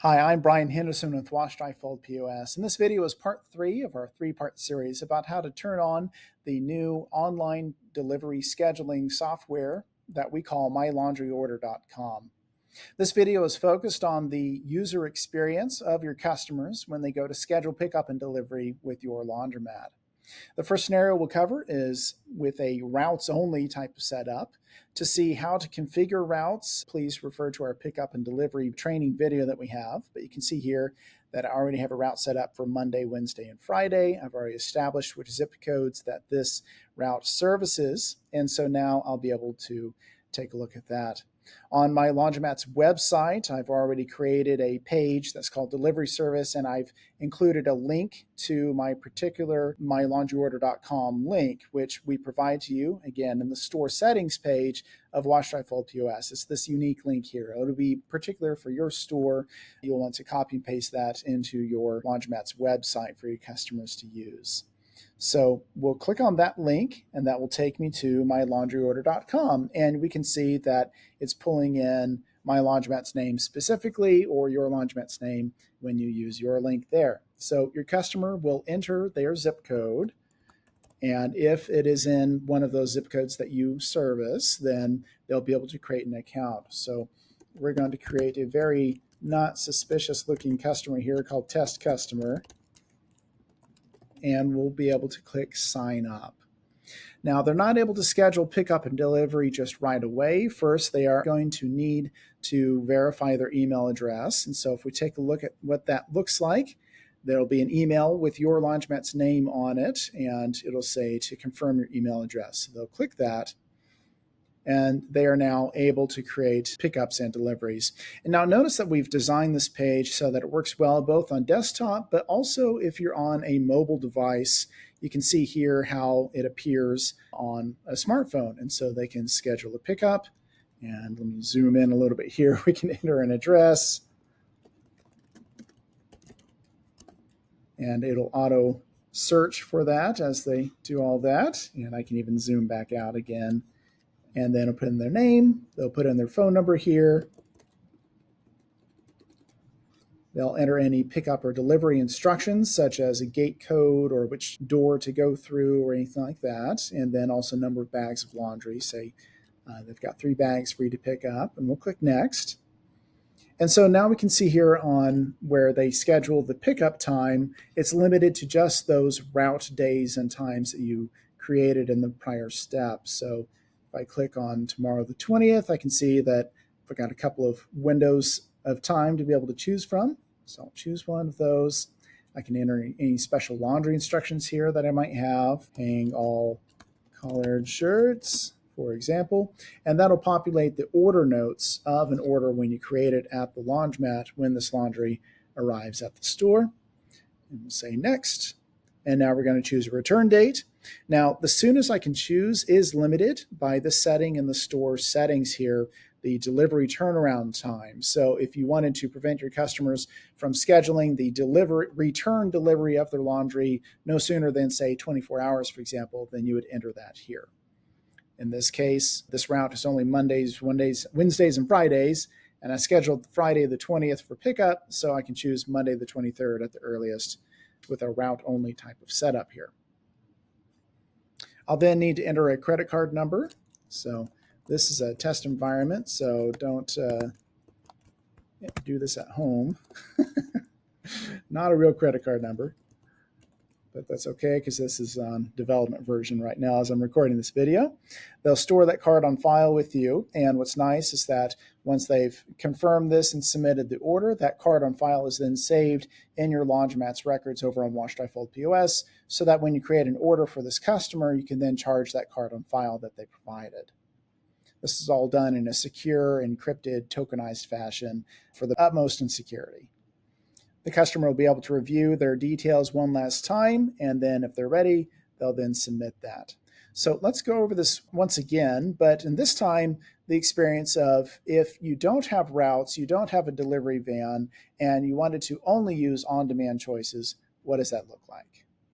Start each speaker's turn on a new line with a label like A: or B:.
A: Hi, I'm Brian Henderson with WashDryFold POS, and this video is part 3 of our 3-part series about how to turn on the new online delivery scheduling software that we call MyLaundryOrder.com. This video is focused on the user experience of your customers when they go to schedule pickup and delivery with your laundromat. The first scenario we'll cover is with a routes only type of setup. To see how to configure routes, please refer to our pickup and delivery training video that we have. But you can see here that I already have a route set up for Monday, Wednesday, and Friday. I've already established which zip codes that this route services. And so now I'll be able to take a look at that. On my laundromat's website, I've already created a page that's called Delivery Service, and I've included a link to my particular MyLaundryOrder.com link, which we provide to you, again, in the store settings page of WashDryFold POS. It's this unique link here. It'll be particular for your store. You'll want to copy and paste that into your laundromat's website for your customers to use. So we'll click on that link, and that will take me to MyLaundryOrder.com, and we can see that it's pulling in my laundromat's name specifically, or your laundromat's name when you use your link there. So your customer will enter their zip code, and if it is in one of those zip codes that you service, then they'll be able to create an account. So we're going to create a very not suspicious looking customer here called Test Customer, and we'll be able to click sign up. Now, they're not able to schedule pickup and delivery just right away. First, they are going to need to verify their email address. And so if we take a look at what that looks like, there'll be an email with your laundromat's name on it, and it'll say to confirm your email address. So they'll click that, and they are now able to create pickups and deliveries. And now notice that we've designed this page so that it works well both on desktop, but also if you're on a mobile device. You can see here how it appears on a smartphone. And so they can schedule a pickup. And let me zoom in a little bit here. We can enter an address, and it'll auto search for that as they do all that. And I can even zoom back out again. And then they'll put in their name, they'll put in their phone number here. They'll enter any pickup or delivery instructions, such as a gate code or which door to go through or anything like that. And then also number of bags of laundry. Say they've got 3 bags for you to pick up, and we'll click next. And so now we can see here on where they schedule the pickup time, it's limited to just those route days and times that you created in the prior step. So if I click on tomorrow the 20th, I can see that I've got a couple of windows of time to be able to choose from. So I'll choose one of those. I can enter any special laundry instructions here that I might have. Hang all collared shirts, for example. And that'll populate the order notes of an order when you create it at the laundromat when this laundry arrives at the store. And we'll say next. And now we're going to choose a return date. Now, the soonest I can choose is limited by the setting in the store settings here, the delivery turnaround time. So if you wanted to prevent your customers from scheduling the return delivery of their laundry no sooner than, say, 24 hours, for example, then you would enter that here. In this case, this route is only Mondays, Wednesdays, and Fridays, and I scheduled Friday the 20th for pickup, so I can choose Monday the 23rd at the earliest with a route-only type of setup here. I'll then need to enter a credit card number. So this is a test environment, so don't do this at home. Not a real credit card number, but that's okay because this is on development version right now as I'm recording this video. They'll store that card on file with you, and what's nice is that once they've confirmed this and submitted the order, that card on file is then saved in your laundromat's records over on WashDryFold POS, so that when you create an order for this customer, you can then charge that card on file that they provided. This is all done in a secure, encrypted, tokenized fashion for the utmost in security. The customer will be able to review their details one last time, and then if they're ready, they'll then submit that. So let's go over this once again, but in this time, the experience of if you don't have routes, you don't have a delivery van, and you wanted to only use on-demand choices, what does that look like?